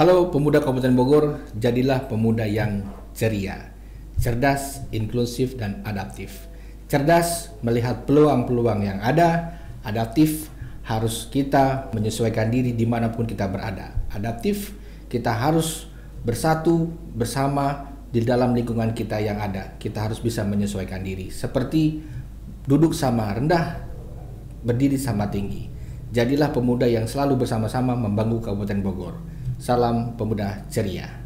Halo pemuda Kabupaten Bogor, jadilah pemuda yang ceria, cerdas, inklusif, dan adaptif. Cerdas melihat peluang-peluang yang ada, adaptif harus kita menyesuaikan diri dimanapun kita berada. Adaptif kita harus bersatu bersama di dalam lingkungan kita yang ada. Kita harus bisa menyesuaikan diri, seperti duduk sama rendah, berdiri sama tinggi. Jadilah pemuda yang selalu bersama-sama membangun Kabupaten Bogor. Salam pemuda ceria.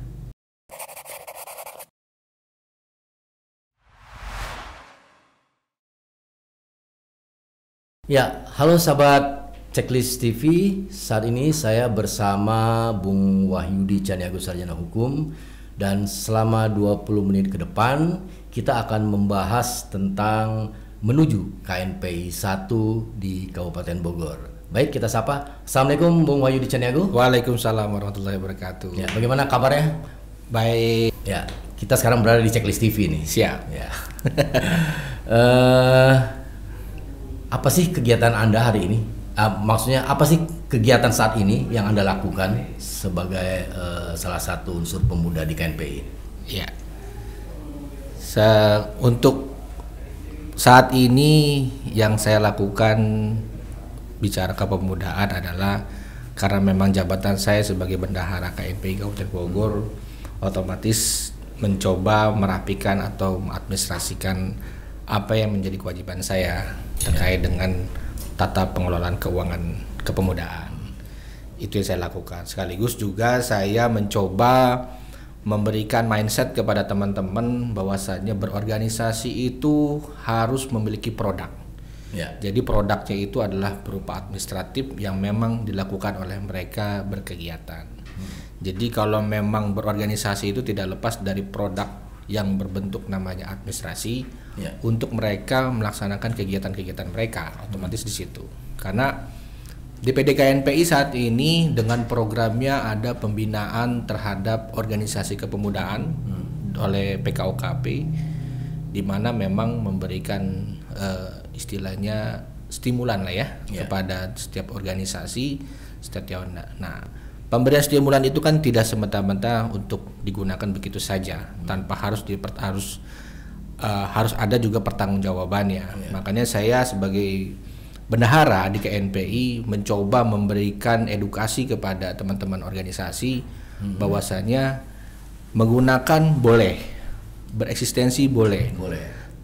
Ya, halo sahabat Checklist TV. Saat ini saya bersama Bung Wahyudi Caniago Sarjana Hukum, dan selama 20 menit ke depan kita akan membahas tentang menuju KNPI 1 di Kabupaten Bogor. Baik, kita sapa. Assalamualaikum Bung Wahyudi Caniago. Waalaikumsalam warahmatullahi wabarakatuh. Ya, bagaimana kabarnya? Baik. Ya, kita sekarang berada di Checklist TV nih. Siap. Ya. Apa sih kegiatan Anda hari ini? Maksudnya apa sih kegiatan saat ini yang Anda lakukan sebagai salah satu unsur pemuda di KNPI? Ya. Untuk saat ini yang saya lakukan bicara kepemudaan adalah karena memang jabatan saya sebagai bendahara KNPI Kabupaten Bogor, otomatis mencoba merapikan atau mengadministrasikan apa yang menjadi kewajiban saya terkait dengan tata pengelolaan keuangan kepemudaan. Itu yang saya lakukan. Sekaligus juga saya mencoba memberikan mindset kepada teman-teman bahwasannya berorganisasi itu harus memiliki produk. Ya. Jadi produknya itu adalah berupa administratif yang memang dilakukan oleh mereka berkegiatan. Jadi kalau memang berorganisasi itu tidak lepas dari produk yang berbentuk namanya administrasi, ya, untuk mereka melaksanakan kegiatan-kegiatan mereka, otomatis di situ. Karena di PDKNPI saat ini dengan programnya ada pembinaan terhadap organisasi kepemudaan oleh PKOKP, di mana memang memberikan istilahnya stimulan lah ya, kepada setiap organisasi setiap tahun. Nah, pemberian stimulan itu kan tidak semata-mata untuk digunakan begitu saja, tanpa harus ada juga pertanggungjawabannya. Makanya saya sebagai bendahara di KNPI mencoba memberikan edukasi kepada teman-teman organisasi bahwasanya menggunakan boleh, bereksistensi boleh,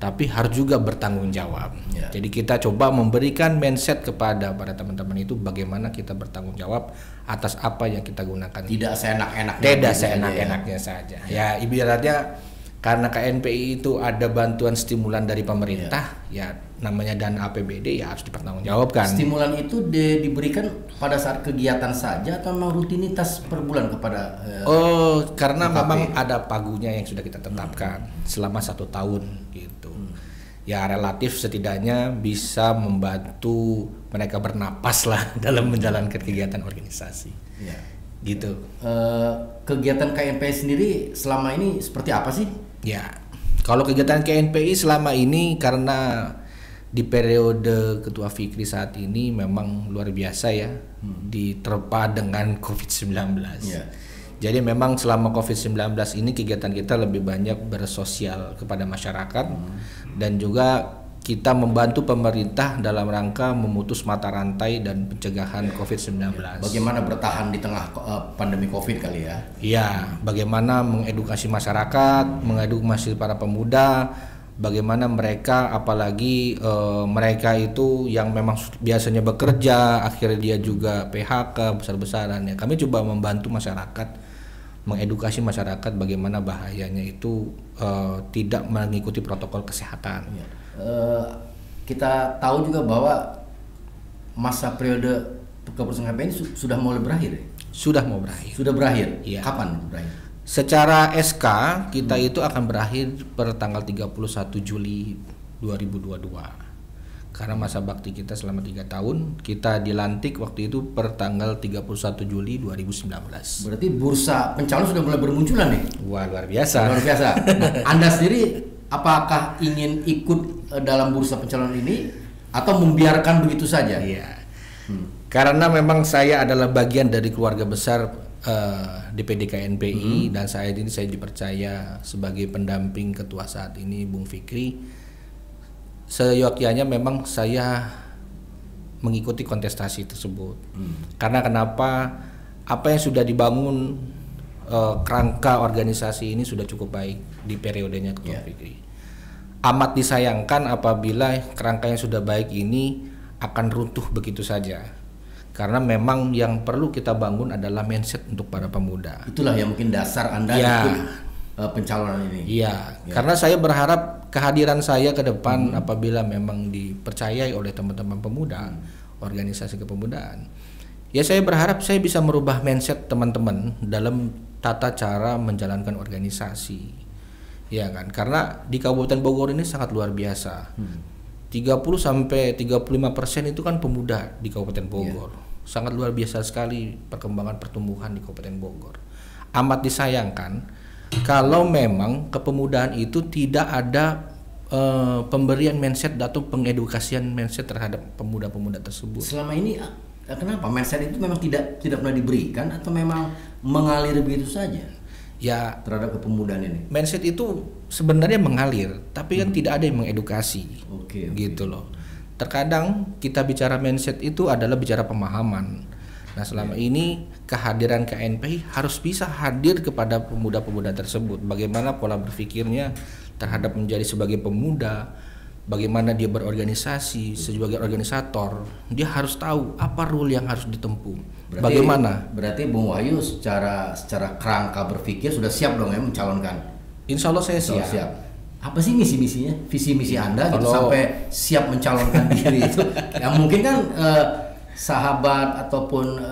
tapi harus juga bertanggung jawab. Jadi kita coba memberikan mindset kepada para teman-teman itu bagaimana kita bertanggung jawab atas apa yang kita gunakan. Tidak seenak-enaknya. Tidak seenak-enaknya saja. Ya ibaratnya karena KNPI itu ada bantuan stimulan dari pemerintah, ya namanya dana APBD, ya harus dipertanggungjawabkan. Stimulan itu diberikan pada saat kegiatan saja atau memang rutinitas per bulan kepada karena memang ada pagunya yang sudah kita tetapkan selama 1 tahun gitu. Ya relatif setidaknya bisa membantu mereka bernapas lah dalam menjalankan kegiatan organisasi. Ya. Gitu. Kegiatan KNPI sendiri selama ini seperti apa sih? Ya, kalau kegiatan KNPI selama ini karena di periode Ketua Fikri saat ini memang luar biasa ya, diterpa dengan COVID-19. Ya. Jadi memang selama COVID-19 ini kegiatan kita lebih banyak bersosial kepada masyarakat, dan juga kita membantu pemerintah dalam rangka memutus mata rantai dan pencegahan COVID-19. Bagaimana bertahan di tengah pandemi COVID kali ya? Iya, bagaimana mengedukasi masyarakat, mengedukasi para pemuda, bagaimana mereka, apalagi mereka itu yang memang biasanya bekerja, akhirnya dia juga PHK besar-besaran. Ya, kami coba membantu masyarakat, mengedukasi masyarakat bagaimana bahayanya itu tidak mengikuti protokol kesehatan. Ya. Kita tahu juga bahwa masa periode kepengurusan KNPI ini sudah mulai berakhir ya? Sudah berakhir? Ya. Kapan berakhir? Secara SK kita itu akan berakhir per tanggal 31 Juli 2022. Karena masa bakti kita selama 3 tahun, kita dilantik waktu itu per tanggal 31 Juli 2019. Berarti bursa pencalon sudah mulai bermunculan nih? Wah, luar biasa. Nah, Anda sendiri apakah ingin ikut dalam bursa pencalonan ini atau membiarkan begitu saja? Iya. Karena memang saya adalah bagian dari keluarga besar DPD KNPI dan saat ini saya dipercaya sebagai pendamping ketua saat ini Bung Fikri. Seyogyanya memang saya mengikuti kontestasi tersebut. Karena kenapa? Apa yang sudah dibangun kerangka organisasi ini sudah cukup baik di periodenya Ketua Fikri. Amat disayangkan apabila kerangka yang sudah baik ini akan runtuh begitu saja. Karena memang yang perlu kita bangun adalah mindset untuk para pemuda. Itulah yang mungkin dasar Anda ikut pencalonan ini. Iya, karena saya berharap kehadiran saya ke depan apabila memang dipercayai oleh teman-teman pemuda, organisasi kepemudaan. Ya saya berharap saya bisa merubah mindset teman-teman dalam tata cara menjalankan organisasi. Ya kan? Karena di Kabupaten Bogor ini sangat luar biasa. 30-35% itu kan pemuda di Kabupaten Bogor. Sangat luar biasa sekali perkembangan pertumbuhan di Kabupaten Bogor. Amat disayangkan kalau memang kepemudaan itu tidak ada pemberian mindset atau pengedukasian mindset terhadap pemuda-pemuda tersebut. Selama ini kenapa mindset itu memang tidak pernah diberikan atau memang mengalir begitu saja? Ya, terhadap kepemudaan ini. Mindset itu sebenarnya mengalir, tapi kan tidak ada yang mengedukasi. Gitu loh. Terkadang kita bicara mindset itu adalah bicara pemahaman. Nah, selama ini kehadiran KNPI harus bisa hadir kepada pemuda-pemuda tersebut. Bagaimana pola berpikirnya terhadap menjadi sebagai pemuda, bagaimana dia berorganisasi sebagai organisator, dia harus tahu apa rule yang harus ditempuh. Berarti Bung Wahyu secara kerangka berpikir sudah siap dong ya mencalonkan? Insya Allah saya siap. Apa sih misi-misinya, visi misi Anda gitu sampai siap mencalonkan diri itu? Ya mungkin kan sahabat ataupun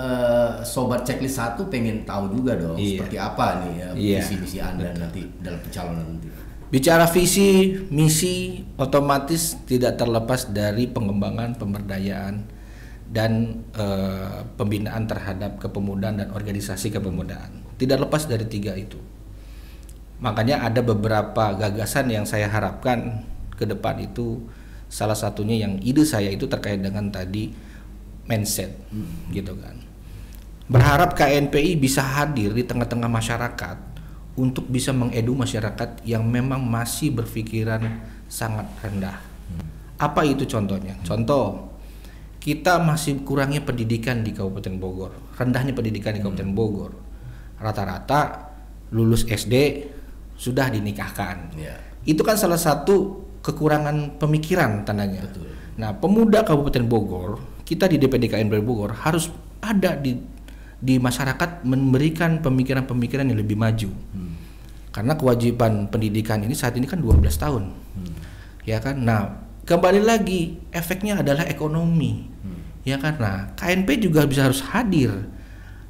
sobat checklist 1 pengen tahu juga dong seperti apa nih visi misi Anda nanti dalam pencalonan nanti. Bicara visi misi otomatis tidak terlepas dari pengembangan pemberdayaan dan pembinaan terhadap kepemudaan dan organisasi kepemudaan. Tidak lepas dari 3 itu. Makanya ada beberapa gagasan yang saya harapkan ke depan itu, salah satunya yang ide saya itu terkait dengan tadi mindset, gitu kan. Berharap KNPI bisa hadir di tengah-tengah masyarakat untuk bisa mengedu masyarakat yang memang masih berpikiran sangat rendah. Apa itu contohnya? Contoh, kita masih kurangnya pendidikan di Kabupaten Bogor, rendahnya pendidikan di Kabupaten Bogor. Rata-rata lulus SD sudah dinikahkan. Itu kan salah satu kekurangan pemikiran tandanya. Betul. Nah, pemuda Kabupaten Bogor, kita di DPD KNPI Bogor harus ada di masyarakat memberikan pemikiran-pemikiran yang lebih maju. Karena kewajiban pendidikan ini saat ini kan 12 tahun. Ya kan? Nah, kembali lagi efeknya adalah ekonomi. Ya kan? Nah, KNP juga harus hadir.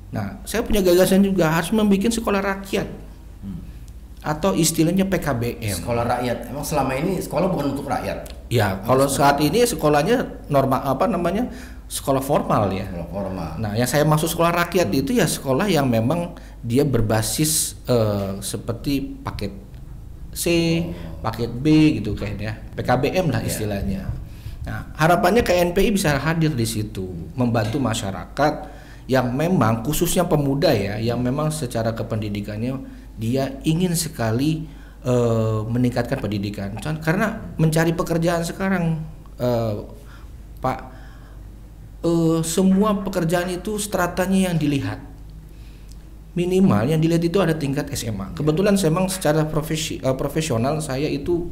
Nah, saya punya gagasan juga harus membuat sekolah rakyat. Atau istilahnya PKBM. Sekolah rakyat. Emang selama ini sekolah bukan untuk rakyat? Ya, kalau saat ini sekolahnya normal sekolah formal ya. Sekolah formal. Nah, yang saya maksud sekolah rakyat itu ya sekolah yang memang dia berbasis seperti paket C, paket B gitu kayaknya. PKBM lah istilahnya. Nah, harapannya KNPI bisa hadir di situ, membantu masyarakat yang memang khususnya pemuda ya, yang memang secara kependidikannya dia ingin sekali meningkatkan pendidikan. Karena mencari pekerjaan sekarang, Pak, semua pekerjaan itu stratanya yang dilihat. Minimal yang dilihat itu ada tingkat SMA. Kebetulan memang secara profesional saya itu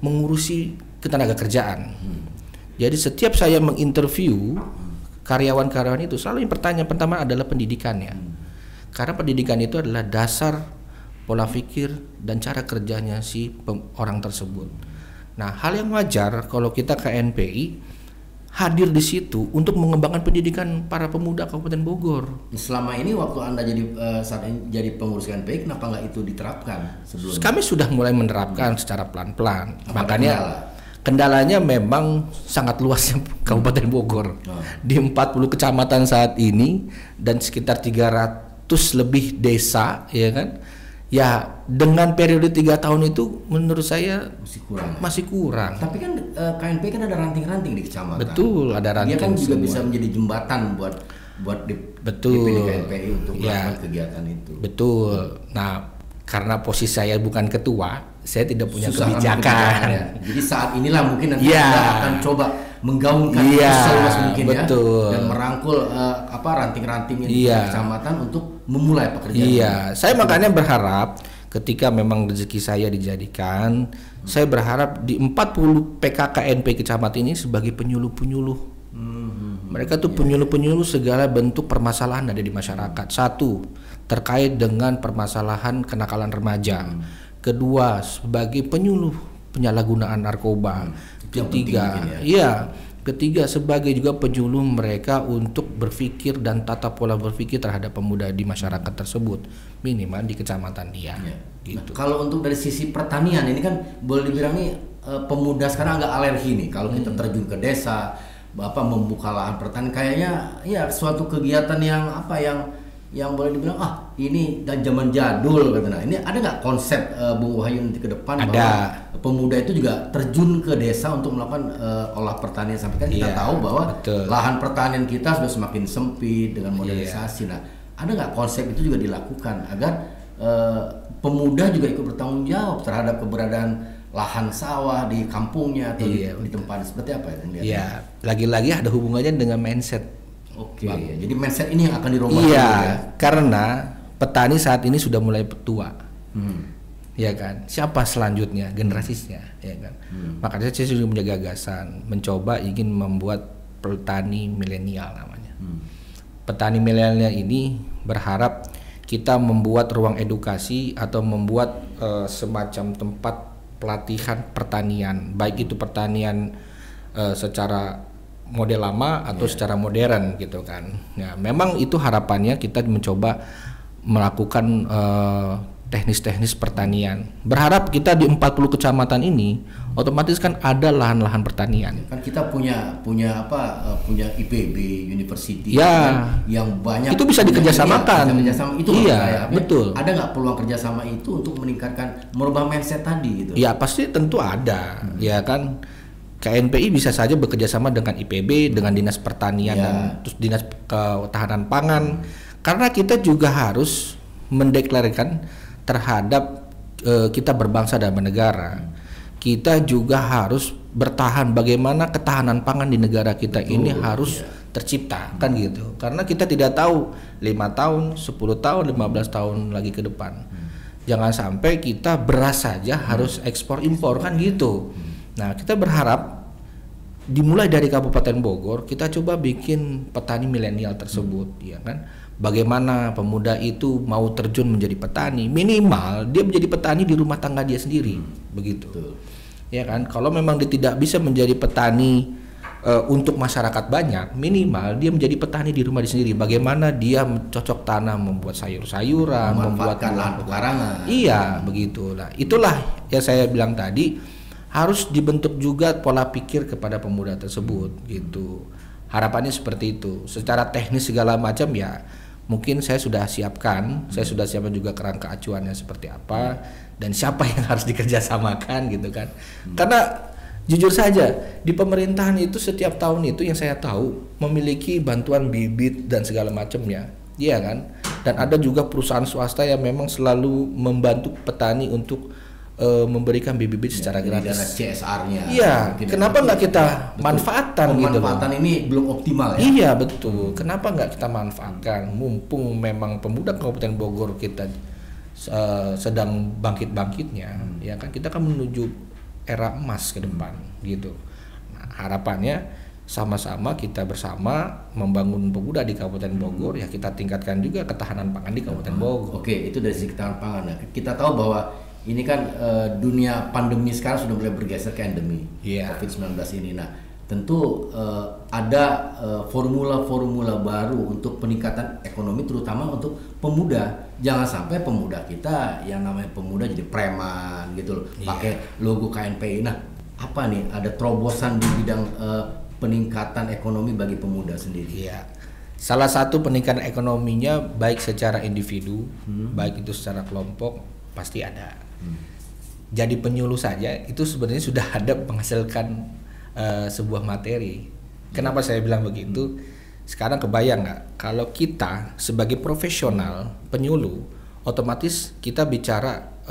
mengurusi ketenaga kerjaan. Jadi setiap saya menginterview karyawan-karyawan itu selalu yang pertanyaan pertama adalah pendidikannya. Karena pendidikan itu adalah dasar pola pikir dan cara kerjanya si orang tersebut. Nah, hal yang wajar kalau kita KNPI hadir di situ untuk mengembangkan pendidikan para pemuda Kabupaten Bogor. Selama ini waktu Anda saat ini jadi pengurus KNPI, kenapa nggak itu diterapkan sebelumnya? Kami sudah mulai menerapkan secara pelan-pelan. Makanya kendalanya memang sangat luasnya Kabupaten Bogor. Di 40 kecamatan saat ini dan sekitar 300 lebih desa, ya kan? Ya, dengan periode 3 tahun itu menurut saya masih kurang. Tapi kan KNPI kan ada ranting-ranting di kecamatan. Betul, ada ranting. Dia kan juga bisa menjadi jembatan buat buat betul. DPD KNPI untuk Ya, melakukan kegiatan itu. betul. Nah, karena posisi saya bukan ketua, saya tidak punya Susah kebijakan. ya. Jadi saat inilah mungkin nanti Ya. Anda akan coba menggaungkan Ya, seluas mungkin betul. ya, dan merangkul ranting-ranting di Ya. kecamatan untuk memulai pekerjaan. Iya, saya makanya berharap ketika memang rezeki saya dijadikan, saya berharap di 40 PKKNP kecamatan ini sebagai penyuluh-penyuluh. Mereka tuh penyuluh-penyuluh segala bentuk permasalahan ada di masyarakat. Satu, terkait dengan permasalahan kenakalan remaja. Kedua, sebagai penyuluh penyalahgunaan narkoba. Ketiga, ketiga sebagai juga penyuluh mereka untuk berpikir dan tata pola berpikir terhadap pemuda di masyarakat tersebut, minimal di kecamatan dia. Gitu. Nah, kalau untuk dari sisi pertanian ini kan boleh dibilang nih pemuda sekarang agak alergi nih kalau kita terjun ke desa, membuka lahan pertanian, kayaknya ya suatu kegiatan yang boleh dibilang ini dan zaman jadul katanya. Nah, ini ada nggak konsep Bung Wahyu nanti ke depan bahwa pemuda itu juga terjun ke desa untuk melakukan olah pertanian, sampai kan kita tahu bahwa lahan pertanian kita sudah semakin sempit dengan modernisasi. Nah, ada nggak konsep itu juga dilakukan agar pemuda juga ikut bertanggung jawab terhadap keberadaan lahan sawah di kampungnya atau di tempat seperti apa ya? Iya, lagi-lagi ada hubungannya dengan mindset. Oke, jadi mindset ini yang akan dirubah. Iya, karena petani saat ini sudah mulai tua, ya kan. Siapa selanjutnya generasinya, ya kan. Makanya saya sudah punya gagasan, mencoba ingin membuat petani milenial namanya. Petani milenial ini berharap kita membuat ruang edukasi atau membuat semacam tempat pelatihan pertanian, baik itu pertanian secara model lama atau secara modern gitu kan. Ya, memang itu harapannya kita mencoba melakukan teknis-teknis pertanian. Berharap kita di 40 kecamatan ini otomatis kan ada lahan-lahan pertanian. Kan kita punya IPB University yang banyak. Itu bisa dikerjasamakan. Itu betul. Ada nggak peluang kerjasama itu untuk meningkatkan, merubah mindset tadi gitu? Ya pasti tentu ada, ya kan. KNPI bisa saja bekerja sama dengan IPB, dengan Dinas Pertanian dan terus Dinas Ketahanan Pangan, karena kita juga harus mendeklarasikan terhadap kita berbangsa dan bernegara. Kita juga harus bertahan bagaimana ketahanan pangan di negara kita ini harus tercipta kan gitu. Karena kita tidak tahu 5 tahun, 10 tahun, 15 tahun lagi ke depan. Jangan sampai kita beras saja harus ekspor impor kan gitu. Nah, kita berharap dimulai dari Kabupaten Bogor, kita coba bikin petani milenial tersebut, ya kan? Bagaimana pemuda itu mau terjun menjadi petani, minimal dia menjadi petani di rumah tangga dia sendiri, begitu. Ya kan? Kalau memang dia tidak bisa menjadi petani untuk masyarakat banyak, minimal dia menjadi petani di rumah dia sendiri. Bagaimana dia cocok tanam, membuat sayur-sayuran, membuat lahan pekarangan. Iya, begitu. Nah, itulah yang saya bilang tadi. Harus dibentuk juga pola pikir kepada pemuda tersebut gitu. Harapannya seperti itu. Secara teknis segala macam ya mungkin saya sudah siapkan juga kerangka acuannya seperti apa dan siapa yang harus dikerjasamakan gitu kan. Karena jujur saja di pemerintahan itu setiap tahun itu yang saya tahu memiliki bantuan bibit dan segala macamnya, iya kan. Dan ada juga perusahaan swasta yang memang selalu membantu petani untuk memberikan bibit secara gratis. CSR-nya. Iya. Kenapa nggak kita manfaatkan gitu? Pemanfaatan ini belum optimal ya. Iya betul. Kenapa nggak kita manfaatkan? Mumpung memang pemuda Kabupaten Bogor kita sedang bangkit-bangkitnya, ya kan kita kan menuju era emas ke depan gitu. Nah, harapannya sama-sama kita bersama membangun pemuda di Kabupaten Bogor, ya kita tingkatkan juga ketahanan pangan di Kabupaten Bogor. Oke, itu dari sisi ketahanan pangan. Nah, kita tahu bahwa ini kan dunia pandemi sekarang sudah mulai bergeser ke endemi COVID-19 ini. Nah, tentu ada formula-formula baru untuk peningkatan ekonomi terutama untuk pemuda. Jangan sampai pemuda kita yang namanya pemuda jadi preman gitu loh, pakai logo KNPI. Nah, apa nih ada terobosan di bidang peningkatan ekonomi bagi pemuda sendiri? Iya. Salah satu peningkatan ekonominya baik secara individu, baik itu secara kelompok pasti ada. Jadi penyuluh saja itu sebenarnya sudah ada menghasilkan sebuah materi. Kenapa saya bilang begitu? Sekarang kebayang nggak kalau kita sebagai profesional penyuluh, otomatis kita bicara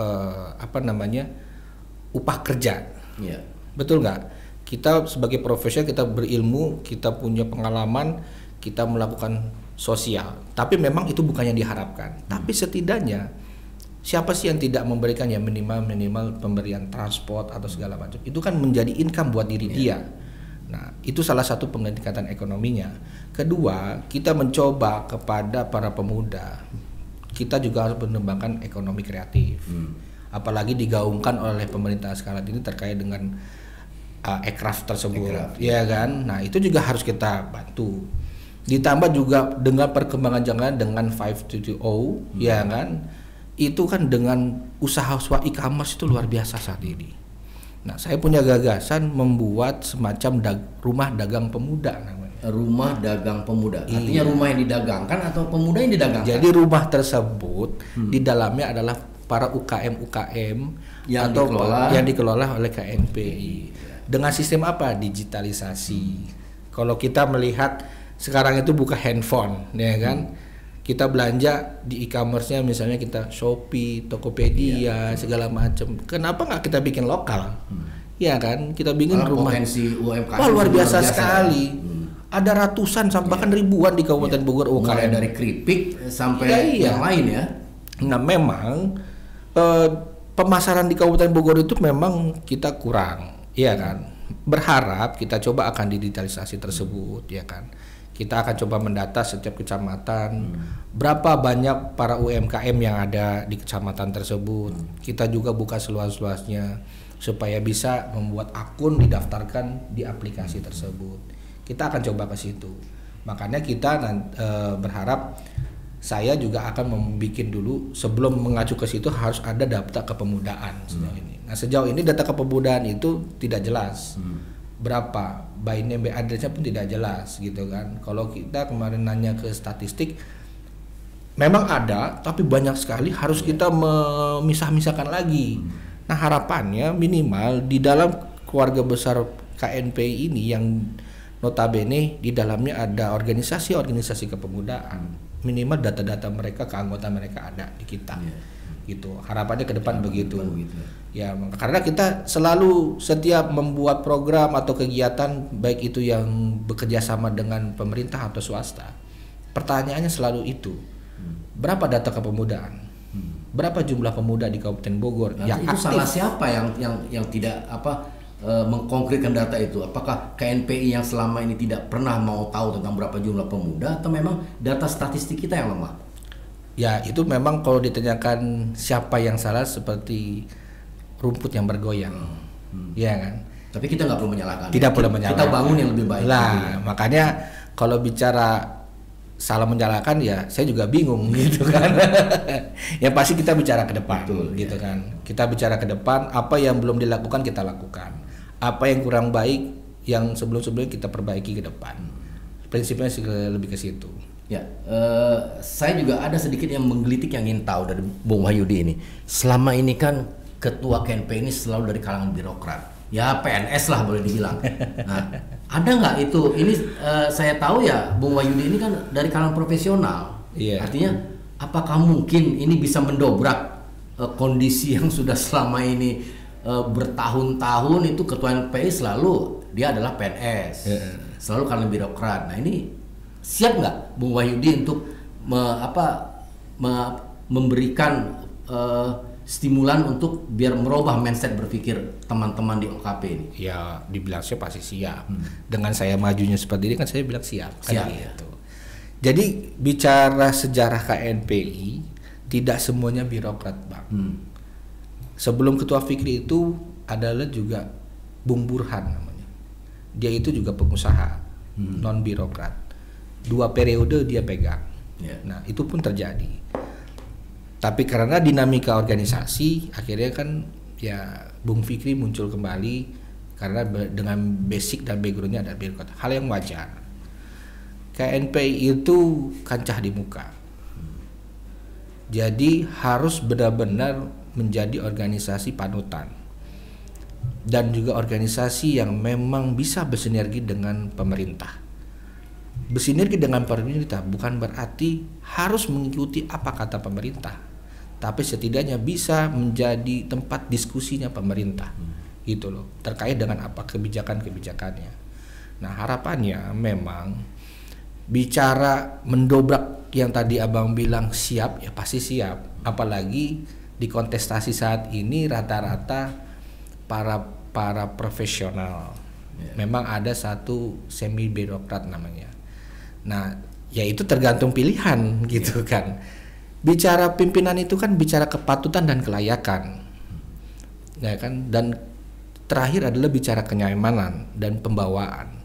upah kerja. Iya. Betul nggak? Kita sebagai profesional, kita berilmu, kita punya pengalaman, kita melakukan sosial. Tapi memang itu bukan yang diharapkan. Tapi setidaknya siapa sih yang tidak memberikan ya minimal pemberian transport atau segala macam. Itu kan menjadi income buat diri dia. Nah, itu salah satu peningkatan ekonominya. Kedua, kita mencoba kepada para pemuda. Kita juga harus mengembangkan ekonomi kreatif. Apalagi digaungkan oleh pemerintah sekarang ini terkait dengan aircraft tersebut, ya kan? Nah, itu juga harus kita bantu. Ditambah juga dengan perkembangan jangan dengan 5.0, ya kan? Itu kan dengan usaha e-commerce itu luar biasa saat ini. Nah, saya punya gagasan membuat semacam rumah dagang pemuda namanya. Rumah dagang pemuda. Artinya rumah yang didagangkan atau pemuda yang didagangkan? Jadi rumah tersebut di dalamnya adalah para UKM yang dikelola oleh KNPI. Dengan sistem apa? Digitalisasi. Kalau kita melihat sekarang itu buka handphone, ya kan? Kita belanja di e-commerce-nya, misalnya kita Shopee, Tokopedia, segala macam. Kenapa nggak kita bikin lokal? Ya kan? Kita bikin rumah. Potensi UMKM luar biasa sekali. Ada ratusan sampai bahkan ribuan di Kabupaten Bogor UKM. Mulai dari keripik sampai yang lain ya. Nah, memang pemasaran di Kabupaten Bogor itu memang kita kurang, ya kan? Berharap kita coba akan digitalisasi tersebut, ya kan? Kita akan coba mendata setiap kecamatan, berapa banyak para UMKM yang ada di kecamatan tersebut. Kita juga buka seluas-luasnya supaya bisa membuat akun didaftarkan di aplikasi tersebut. Kita akan coba ke situ. Makanya kita berharap saya juga akan membuat dulu, sebelum mengacu ke situ harus ada data kepemudaan sejauh ini. Nah, sejauh ini data kepemudaan itu tidak jelas. Berapa by name by address-nya pun tidak jelas gitu kan. Kalau kita kemarin nanya ke statistik memang ada, tapi banyak sekali harus kita memisah-misahkan lagi. Nah, harapannya minimal di dalam keluarga besar KNPI ini yang notabene di dalamnya ada organisasi-organisasi kepemudaan. Minimal data-data mereka, keanggotaan mereka ada di kita, gitu. Harapannya ke depan begitu. Ya, karena kita selalu setiap membuat program atau kegiatan, baik itu yang bekerja sama dengan pemerintah atau swasta, pertanyaannya selalu itu, berapa data kepemudaan, berapa jumlah pemuda di Kabupaten Bogor yang itu aktif? salah siapa yang tidak mengkonkretkan data itu? Apakah KNPI yang selama ini tidak pernah mau tahu tentang berapa jumlah pemuda, atau memang data statistik kita yang lemah? Ya, itu memang kalau ditanyakan siapa yang salah seperti rumput yang bergoyang, ya kan? Tapi kita nggak perlu menyalahkan. Tidak perlu menyalahkan. Kita bangun yang lebih baik. Lah, makanya kalau bicara salah menyalahkan ya saya juga bingung gitu kan. Yang pasti kita bicara ke depan. Betul, gitu kan. Kita bicara ke depan, apa yang belum dilakukan kita lakukan. Apa yang kurang baik yang sebelum-sebelumnya kita perbaiki ke depan. Prinsipnya sih lebih ke situ. Ya, saya juga ada sedikit yang menggelitik yang ingin tahu dari Bung Wahyudi ini. Selama ini kan ketua KNPI ini selalu dari kalangan birokrat. Ya PNS lah boleh dibilang. Nah, ada nggak itu? Ini saya tahu ya Bung Wahyudi ini kan dari kalangan profesional. Iya. Artinya apakah mungkin ini bisa mendobrak kondisi yang sudah selama ini bertahun-tahun itu ketua KNPI selalu dia adalah PNS, selalu kalangan birokrat. Nah, ini siap nggak Bung Wahyudi untuk memberikan stimulan untuk biar merubah mindset berpikir teman-teman di OKP ini? Ya, dibilang siap pasti siap. Dengan saya majunya seperti ini kan saya bilang siap. Kan gitu. Jadi bicara sejarah KNPI tidak semuanya birokrat, Bang. Sebelum Ketua Fikri itu adalah juga Bung Burhan namanya. Dia itu juga pengusaha, non birokrat. 2 periode dia pegang. Nah, itu pun terjadi. Tapi karena dinamika organisasi, akhirnya kan ya Bung Fikri muncul kembali karena dengan basic dan backgroundnya ada birokrat. Hal yang wajar. KNPI itu kancah di muka. Jadi harus benar-benar menjadi organisasi panutan dan juga organisasi yang memang bisa bersinergi dengan pemerintah. bersinergi dengan pemerintah bukan berarti harus mengikuti apa kata pemerintah, tapi setidaknya bisa menjadi tempat diskusinya pemerintah, gitu loh, terkait dengan apa kebijakan-kebijakannya. Nah harapannya memang bicara mendobrak yang tadi abang bilang siap, ya pasti siap. Apalagi di kontestasi saat ini rata-rata para profesional. Memang ada satu semi birokrat namanya. Nah, ya itu tergantung pilihan gitu kan. Bicara pimpinan itu kan bicara kepatutan dan kelayakan, ya kan. Dan terakhir adalah bicara kenyamanan dan pembawaan.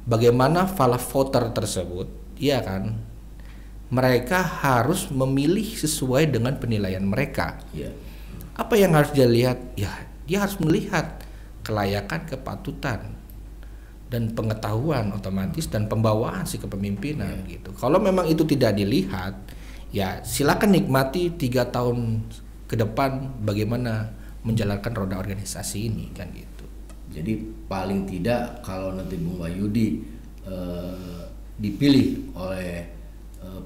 Bagaimana para voter tersebut, ya kan, mereka harus memilih sesuai dengan penilaian mereka. Apa yang harus dia lihat? Ya, dia harus melihat kelayakan, kepatutan, dan pengetahuan otomatis dan pembawaan si kepemimpinan gitu. Kalau memang itu tidak dilihat, ya silakan nikmati 3 tahun ke depan bagaimana menjalankan roda organisasi ini kan gitu. Jadi paling tidak kalau nanti Bung Wahyudi dipilih oleh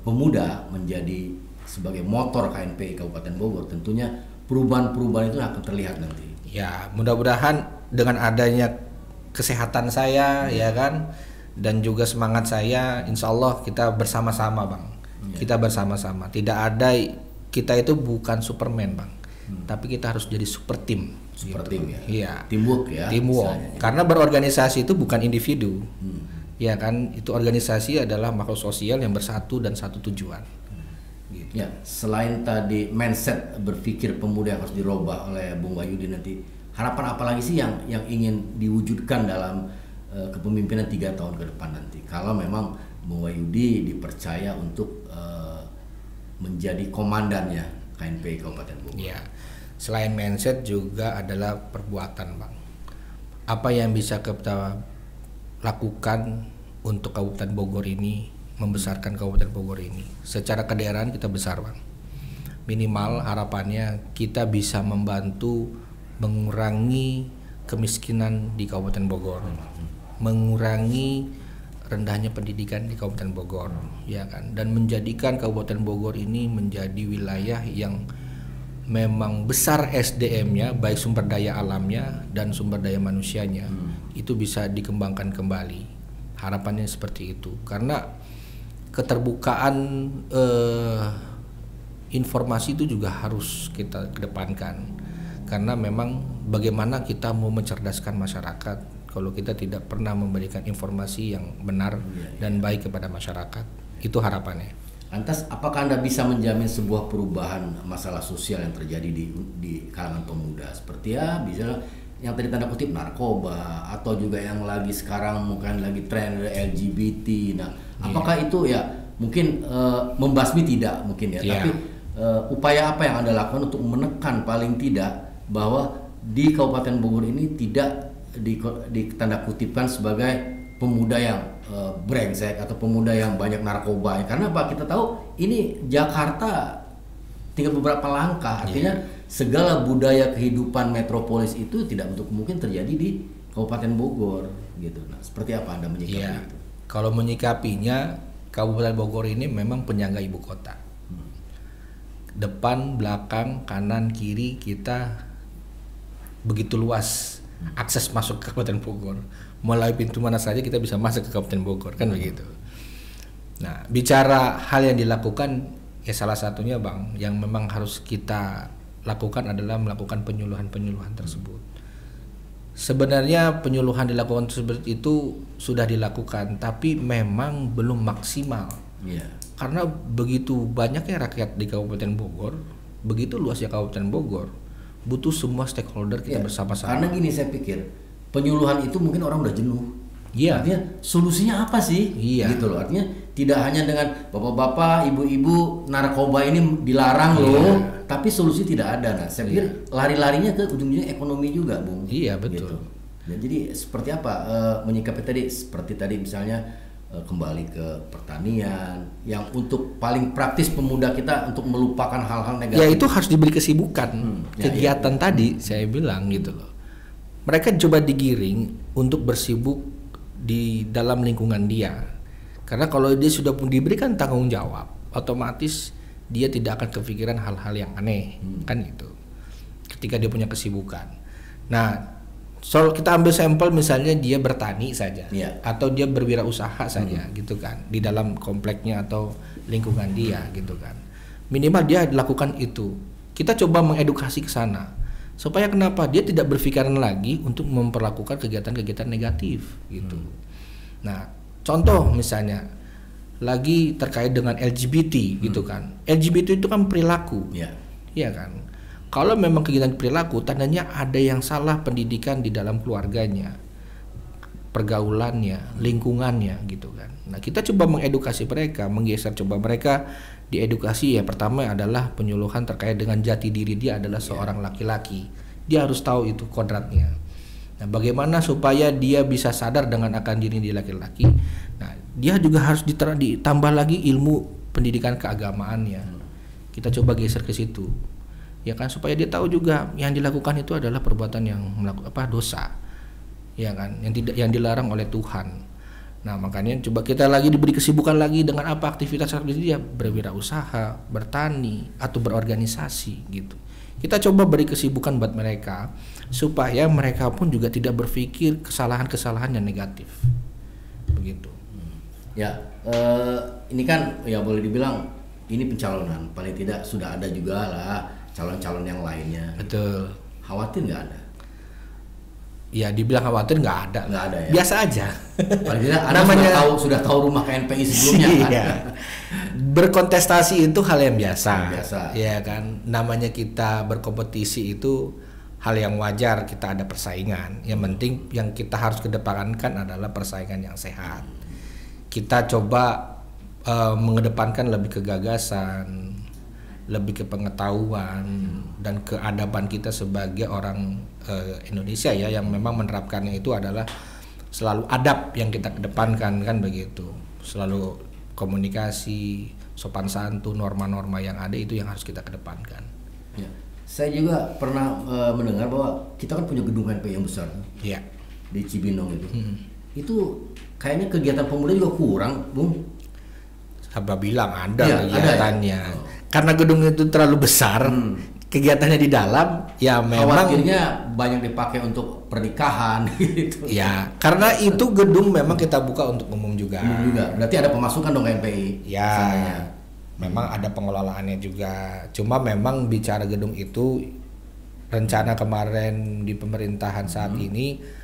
pemuda menjadi sebagai motor KNPI Kabupaten Bogor, tentunya perubahan-perubahan itu akan terlihat nanti. Ya mudah-mudahan dengan adanya kesehatan saya ya kan, dan juga semangat saya, insya Allah kita bersama-sama Bang. Kita bersama-sama, tidak ada, kita itu bukan Superman Bang, tapi kita harus jadi super team. Super gitu. team ya. Iya. Teamwork ya. Teamwork. Karena berorganisasi itu bukan individu. Ya kan, itu organisasi adalah makhluk sosial yang bersatu dan satu tujuan. Gitu. Ya, selain tadi mindset berpikir pemuda yang harus dirubah oleh Bung Wahyudi nanti, harapan apa lagi sih yang ingin diwujudkan dalam kepemimpinan 3 tahun ke depan nanti? Kalau memang Bung Wahyudi dipercaya untuk menjadi komandannya KNPI Kabupaten Bogor. Ya, selain mindset juga adalah perbuatan Bang. Apa yang bisa kita lakukan untuk Kabupaten Bogor ini, membesarkan Kabupaten Bogor ini? Secara kedaerahan kita besar Bang. Minimal harapannya kita bisa membantu mengurangi kemiskinan di Kabupaten Bogor, mengurangi rendahnya pendidikan di Kabupaten Bogor, ya kan, dan menjadikan Kabupaten Bogor ini menjadi wilayah yang memang besar SDM-nya, baik sumber daya alamnya dan sumber daya manusianya, itu bisa dikembangkan kembali. Harapannya seperti itu, karena keterbukaan informasi itu juga harus kita kedepankan. Karena memang bagaimana kita mau mencerdaskan masyarakat kalau kita tidak pernah memberikan informasi yang benar dan baik kepada masyarakat. Itu harapannya. Lantas apakah Anda bisa menjamin sebuah perubahan masalah sosial yang terjadi di kalangan pemuda? Seperti ya bisa yang tadi tanda kutip narkoba, atau juga yang lagi sekarang mungkin lagi tren LGBT. Nah, apakah itu ya mungkin membasmi tidak mungkin ya, tapi upaya apa yang Anda lakukan untuk menekan paling tidak bahwa di Kabupaten Bogor ini tidak ditanda kutipkan sebagai pemuda yang brengsek atau pemuda yang banyak narkoba? Karena apa, kita tahu ini Jakarta tinggal beberapa langkah, artinya segala budaya kehidupan metropolis itu tidak untuk mungkin terjadi di Kabupaten Bogor gitu. Nah, seperti apa Anda menyikapi itu? Kalau menyikapinya, Kabupaten Bogor ini memang penyangga ibu kota. Depan, belakang, kanan, kiri kita begitu luas akses masuk ke Kabupaten Bogor. Melalui pintu mana saja kita bisa masuk ke Kabupaten Bogor, kan begitu. Nah, bicara hal yang dilakukan, ya salah satunya Bang, yang memang harus kita lakukan adalah melakukan penyuluhan-penyuluhan tersebut. Sebenarnya penyuluhan dilakukan tersebut itu sudah dilakukan, tapi memang belum maksimal. Karena begitu banyaknya rakyat di Kabupaten Bogor, begitu luasnya Kabupaten Bogor, butuh semua stakeholder kita bersama-sama. Karena gini, saya pikir penyuluhan itu mungkin orang udah jenuh. Artinya solusinya apa sih? Gitu loh. Artinya tidak hanya dengan bapak-bapak, ibu-ibu, narkoba ini dilarang loh, tapi solusi tidak ada. Nah, saya pikir lari-larinya ke ujung-ujungnya ekonomi juga, Bung. Iya, betul. Gitu. Ya, jadi seperti apa menyikapi tadi? Seperti tadi misalnya kembali ke pertanian, yang untuk paling praktis pemuda kita untuk melupakan hal-hal negatif. Ya itu harus diberi kesibukan, kegiatan tadi saya bilang gitu loh. Mereka coba digiring untuk bersibuk di dalam lingkungan dia. Karena kalau dia sudah pun diberikan tanggung jawab, otomatis dia tidak akan kepikiran hal-hal yang aneh, kan itu. Ketika dia punya kesibukan. Nah, kita ambil sampel misalnya dia bertani saja, atau dia berwirausaha saja, gitu kan, di dalam kompleknya atau lingkungan dia, gitu kan. Minimal dia lakukan itu. Kita coba mengedukasi ke sana, supaya kenapa dia tidak berpikiran lagi untuk memperlakukan kegiatan-kegiatan negatif, gitu. Nah, contoh misalnya lagi terkait dengan LGBT, gitu kan. LGBT itu kan perilaku, ya kan. Kalau memang kegiatan perilaku, tandanya ada yang salah pendidikan di dalam keluarganya, pergaulannya, lingkungannya, gitu kan. Nah, kita coba mengedukasi mereka, menggeser, coba mereka diedukasi. Ya, pertama adalah penyuluhan terkait dengan jati diri dia adalah seorang laki-laki. Dia harus tahu itu kodratnya. Nah, bagaimana supaya dia bisa sadar dengan akan diri dia laki-laki. Nah, dia juga harus ditambah lagi ilmu pendidikan keagamaannya. Kita coba geser ke situ. Ya kan, supaya dia tahu juga yang dilakukan itu adalah perbuatan yang dosa, ya kan, yang dilarang oleh Tuhan. Nah, makanya coba kita lagi diberi kesibukan lagi dengan apa aktivitas dia berwirausaha, bertani atau berorganisasi, gitu. Kita coba beri kesibukan buat mereka supaya mereka pun juga tidak berpikir kesalahan-kesalahan yang negatif, begitu. Ya, ini kan ya boleh dibilang ini pencalonan, paling tidak sudah ada juga lah calon-calon yang lainnya. Betul. Khawatir nggak ada? Ya, dibilang khawatir nggak ada. Nggak ada ya. Biasa aja. Paling tidak namanya sudah tahu rumah KNPI sebelumnya kan. Iya. Berkontestasi itu hal yang biasa. Ya kan. Namanya kita berkompetisi itu hal yang wajar, kita ada persaingan. Yang penting yang kita harus kedepankan adalah persaingan yang sehat. Kita coba mengedepankan lebih ke gagasan, lebih ke pengetahuan dan keadaban kita sebagai orang Indonesia ya, yang memang menerapkannya itu adalah selalu adab yang kita kedepankan, kan begitu. Selalu komunikasi, sopan santun, norma-norma yang ada itu yang harus kita kedepankan. Ya. Saya juga pernah mendengar bahwa kita kan punya gedung KNPI yang besar. Ya. Di Cibinong itu. Itu kayaknya kegiatan pemuda juga kurang, Bung. Apa bilang ada kegiatannya. Ada ya? Karena gedung itu terlalu besar, kegiatannya di dalam, ya memang khawatirnya banyak dipakai untuk pernikahan gitu. Ya, karena itu gedung memang kita buka untuk umum juga. Berarti ada pemasukan dong KNPI. Ya, memang ada pengelolaannya juga. Cuma memang bicara gedung itu, rencana kemarin di pemerintahan saat ini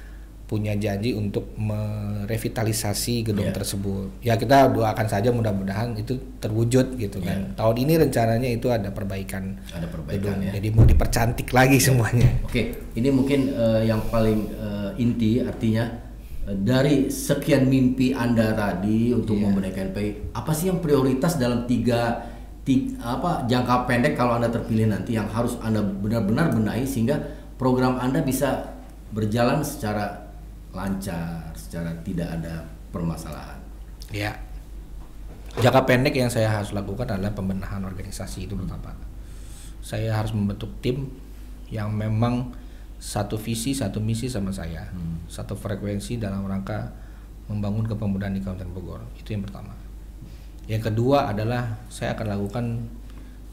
punya janji untuk merevitalisasi gedung tersebut. Ya, kita doakan saja mudah-mudahan itu terwujud gitu kan. Tahun ini rencananya itu ada perbaikan. Gedung. Ya. Jadi mau dipercantik lagi semuanya. Oke, ini mungkin yang paling inti, artinya dari sekian mimpi Anda tadi untuk membenahi KNPI, apa sih yang prioritas dalam tiga jangka pendek kalau Anda terpilih nanti yang harus Anda benar-benar benahi sehingga program Anda bisa berjalan secara lancar, secara tidak ada permasalahan. Ya. Jangka pendek yang saya harus lakukan adalah pembenahan organisasi itu pertama. Saya harus membentuk tim yang memang satu visi, satu misi sama saya, satu frekuensi dalam rangka membangun kepemudaan di Kabupaten Bogor. Itu yang pertama. Yang kedua adalah saya akan lakukan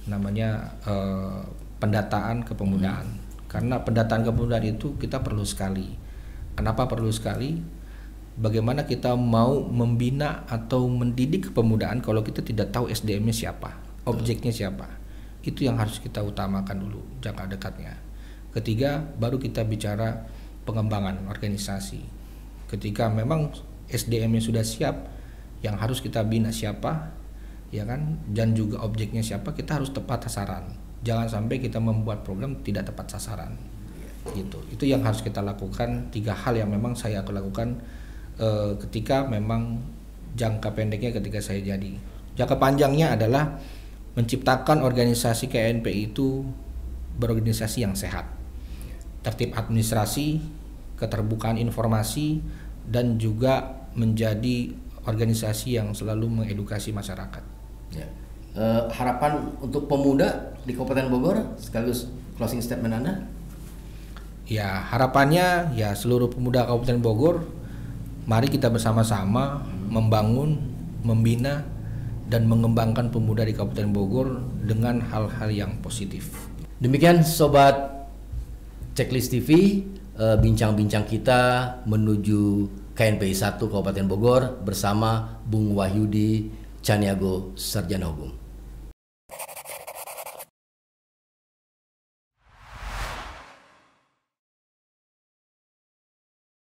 namanya pendataan kepemudaan. Karena pendataan kepemudaan itu kita perlu sekali. Kenapa perlu sekali? Bagaimana kita mau membina atau mendidik kepemudaan kalau kita tidak tahu SDM-nya siapa, objeknya siapa? Itu yang harus kita utamakan dulu jangka dekatnya. Ketiga, baru kita bicara pengembangan organisasi. Ketika memang SDM-nya sudah siap, yang harus kita bina siapa, ya kan? Dan juga objeknya siapa, kita harus tepat sasaran. Jangan sampai kita membuat program tidak tepat sasaran. Gitu. Itu yang harus kita lakukan. 3 hal yang memang saya akan lakukan ketika memang jangka pendeknya ketika saya jadi. Jangka panjangnya adalah menciptakan organisasi KNPI itu berorganisasi yang sehat, tertib administrasi, keterbukaan informasi, dan juga menjadi organisasi yang selalu mengedukasi masyarakat. Ya. Harapan untuk pemuda di Kabupaten Bogor sekaligus closing statement Anda? Ya, harapannya ya seluruh pemuda Kabupaten Bogor, mari kita bersama-sama membangun, membina dan mengembangkan pemuda di Kabupaten Bogor dengan hal-hal yang positif. Demikian Sobat Checklist TV, bincang-bincang kita menuju KNPI 1 Kabupaten Bogor bersama Bung Wahyudi Caniago, Sarjana Hukum.